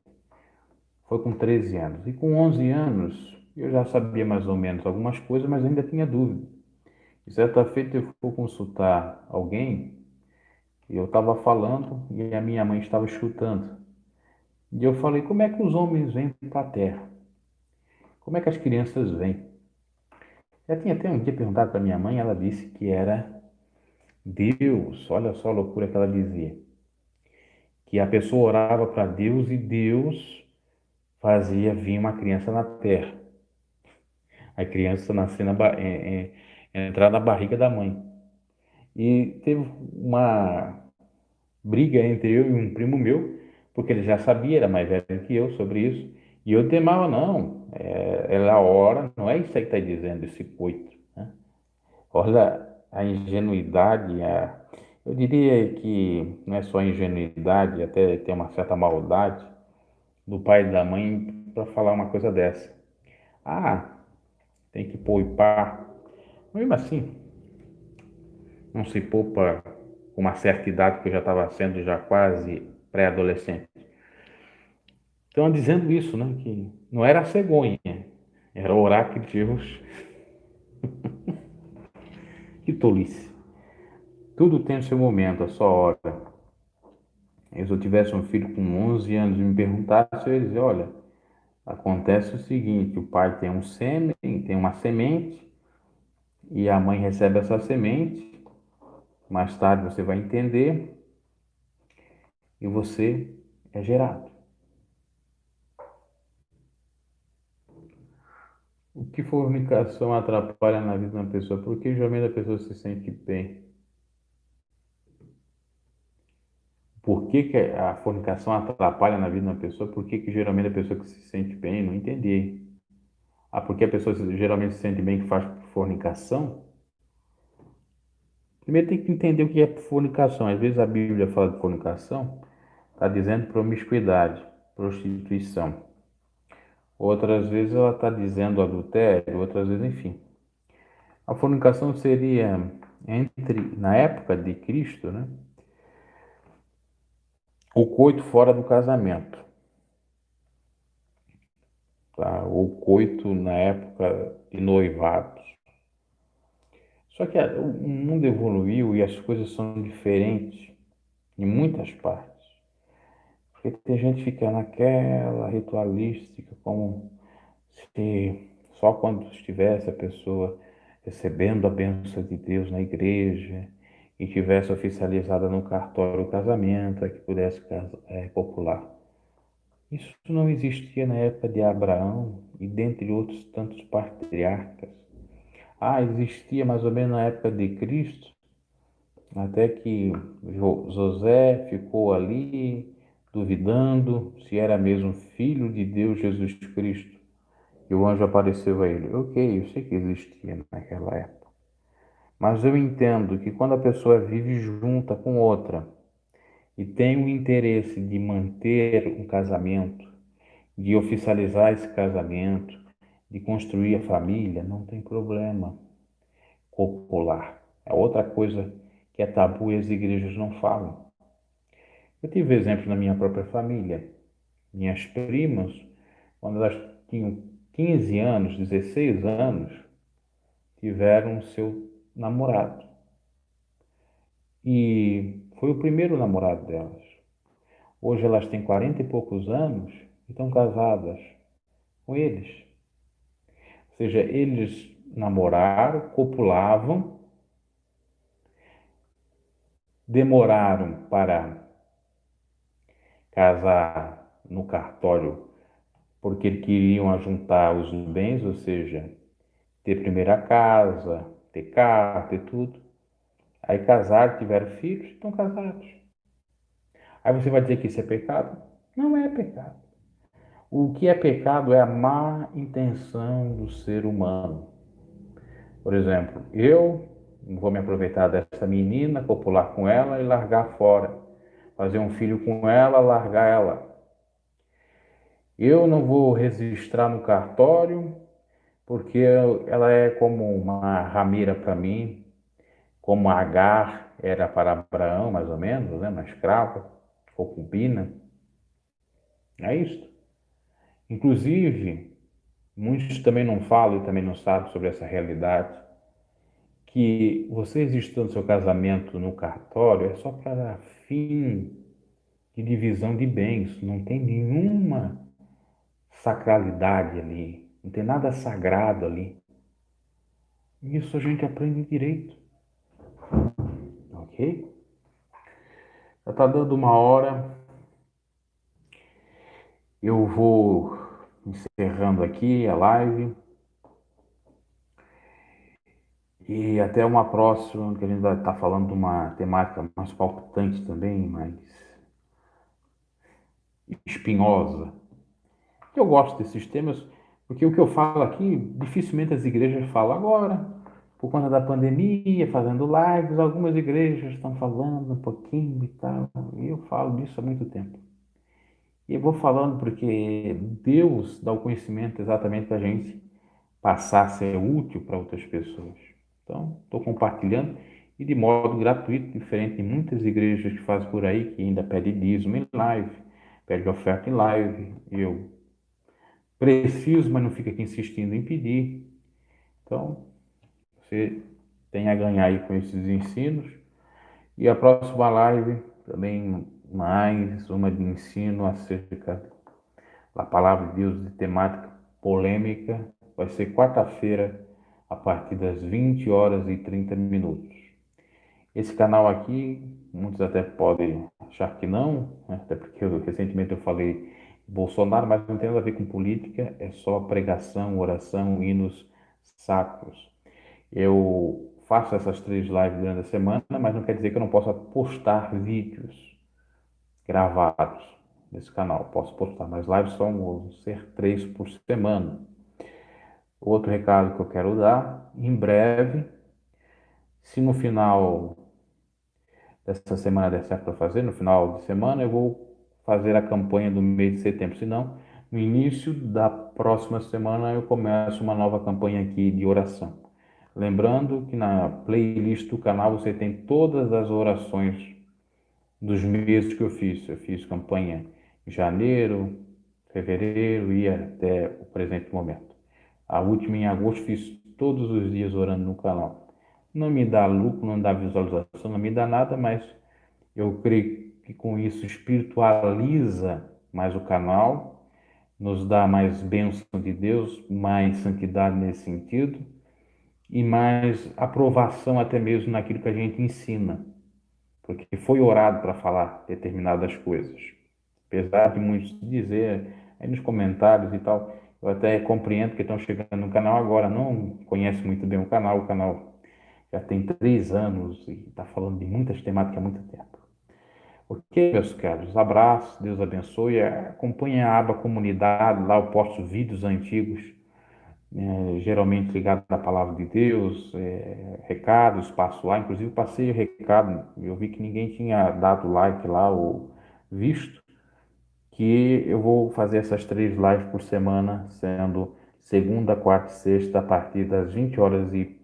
Foi com 13 anos. E com 11 anos, eu já sabia mais ou menos algumas coisas, mas ainda tinha dúvida. E certa feita eu fui consultar alguém, e eu estava falando e a minha mãe estava escutando. E eu falei, como é que os homens vêm para a terra? Como é que as crianças vêm? Já tinha até um dia perguntado para minha mãe, ela disse que era Deus. Olha só a loucura que ela dizia. Que a pessoa orava para Deus e Deus fazia vir uma criança na terra. A criança nascer entrar na barriga da mãe. E teve uma briga entre eu e um primo meu, porque ele já sabia, era mais velho que eu, sobre isso. E eu temava, não, ela ora, não é isso aí que está dizendo, esse coito. Né? Olha a ingenuidade, eu diria que não é só ingenuidade, até tem uma certa maldade do pai e da mãe para falar uma coisa dessa. Ah, tem que poupar. Mesmo assim, não se poupa com uma certa idade, que eu já estava sendo já quase pré-adolescente. Então, dizendo isso, né, que não era a cegonha, era orar que Deus... Que tolice. Tudo tem o seu momento, a sua hora. Se eu tivesse um filho com 11 anos e me perguntasse, eu ia dizer, olha, acontece o seguinte, o pai tem um sêmen, tem uma semente, e a mãe recebe essa semente, mais tarde você vai entender, e você é gerado. O que fornicação atrapalha na vida de uma pessoa? Porque geralmente a pessoa se sente bem. por que que a fornicação atrapalha na vida de uma pessoa, por que que geralmente a pessoa que se sente bem não entender. Ah, porque a pessoa geralmente se sente bem que faz fornicação? Primeiro tem que entender o que é fornicação. Às vezes a Bíblia fala de fornicação, está dizendo promiscuidade, prostituição. Outras vezes ela está dizendo adultério, outras vezes, enfim. A fornicação seria na época de Cristo, né? O coito fora do casamento, tá? O coito na época de noivado. Só que o mundo evoluiu e as coisas são diferentes em muitas partes. Porque tem gente que fica naquela ritualística, como se só quando estivesse a pessoa recebendo a bênção de Deus na igreja e tivesse oficializada no cartório o casamento, é que pudesse copular. Isso não existia na época de Abraão e dentre outros tantos patriarcas. Ah, existia mais ou menos na época de Cristo, até que José ficou ali duvidando se era mesmo filho de Deus Jesus Cristo. E o anjo apareceu a ele. Ok, eu sei que existia naquela época. Mas eu entendo que quando a pessoa vive junta com outra e tem o interesse de manter um casamento, de oficializar esse casamento, de construir a família, não tem problema copular. É outra coisa que é tabu e as igrejas não falam. Eu tive exemplos na minha própria família. Minhas primas, quando elas tinham 15 anos, 16 anos, tiveram seu namorado. E foi o primeiro namorado delas. Hoje elas têm 40 e poucos anos e estão casadas com eles. Ou seja, eles namoraram, copulavam, demoraram para casar no cartório porque queriam ajuntar os bens, ou seja, ter primeira casa, ter carro, ter tudo. Aí casaram, tiveram filhos, estão casados. Aí você vai dizer que isso é pecado? Não é pecado. O que é pecado é a má intenção do ser humano. Por exemplo, eu vou me aproveitar dessa menina, copular com ela e largar fora. Fazer um filho com ela, largar ela. Eu não vou registrar no cartório, porque ela é como uma ramira para mim, como Agar era para Abraão, mais ou menos, né? Uma escrava, concubina. É isso. Inclusive, muitos também não falam e também não sabem sobre essa realidade, que você registrando seu casamento no cartório é só para fim de divisão de bens, não tem nenhuma sacralidade ali, não tem nada sagrado ali. Isso a gente aprende direito, ok? Já está dando uma hora, eu vou encerrando aqui a live e até uma próxima, que a gente vai estar falando de uma temática mais palpitante também, mais espinhosa. Eu gosto desses temas, porque o que eu falo aqui, dificilmente as igrejas falam agora, por conta da pandemia, fazendo lives, algumas igrejas estão falando um pouquinho e tal, e eu falo disso há muito tempo. E eu vou falando porque Deus dá o conhecimento exatamente para a gente passar a ser útil para outras pessoas. Então, estou compartilhando e de modo gratuito, diferente de muitas igrejas que fazem por aí, que ainda pede dízimo em live, pede oferta em live. Eu preciso, mas não fica aqui insistindo em pedir. Então, você tem a ganhar aí com esses ensinos. E a próxima live também mais uma de ensino acerca da palavra de Deus de temática polêmica. Vai ser quarta-feira, a partir das 20 horas e 30 minutos. Esse canal aqui, muitos até podem achar que não, né? Até porque recentemente eu falei Bolsonaro, mas não tem nada a ver com política, é só pregação, oração, hinos sacros. Eu faço essas 3 lives durante a semana, mas não quer dizer que eu não possa postar vídeos. gravados nesse canal. Posso postar, mas lives vão ser 3 por semana. Outro recado que eu quero dar, em breve, se no final dessa semana der certo para fazer, no final de semana, eu vou fazer a campanha do mês de setembro. Se não, no início da próxima semana eu começo uma nova campanha aqui de oração. Lembrando que na playlist do canal você tem todas as orações dos meses que eu fiz. Eu fiz campanha em janeiro, fevereiro e até o presente momento. A última em agosto fiz todos os dias orando no canal. Não me dá lucro, não dá visualização, não me dá nada, mas eu creio que com isso espiritualiza mais o canal, nos dá mais bênção de Deus, mais santidade nesse sentido e mais aprovação até mesmo naquilo que a gente ensina, porque foi orado para falar determinadas coisas. Apesar de muitos dizer aí nos comentários e tal, eu até compreendo que estão chegando no canal agora, não conhece muito bem o canal já tem 3 anos e está falando de muitas temáticas há muito tempo. Ok, meus caros, abraço, Deus abençoe. Acompanhe a aba comunidade, lá eu posto vídeos antigos, geralmente ligados à palavra de Deus, recados, passo lá. Inclusive, passei o recado, eu vi que ninguém tinha dado like lá ou visto, que eu vou fazer essas 3 lives por semana, sendo segunda, quarta e sexta, a partir das 20 horas e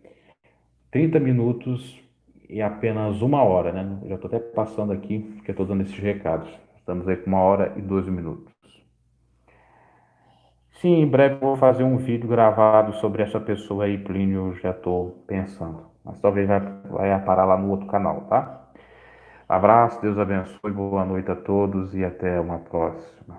30 minutos e apenas 1 hora, né? Eu já estou até passando aqui, porque estou dando esses recados. Estamos aí com 1 hora e 12 minutos. Sim, em breve eu vou fazer um vídeo gravado sobre essa pessoa aí, Plínio, eu já estou pensando. Mas talvez vai parar lá no outro canal, tá? Abraço, Deus abençoe, boa noite a todos e até uma próxima.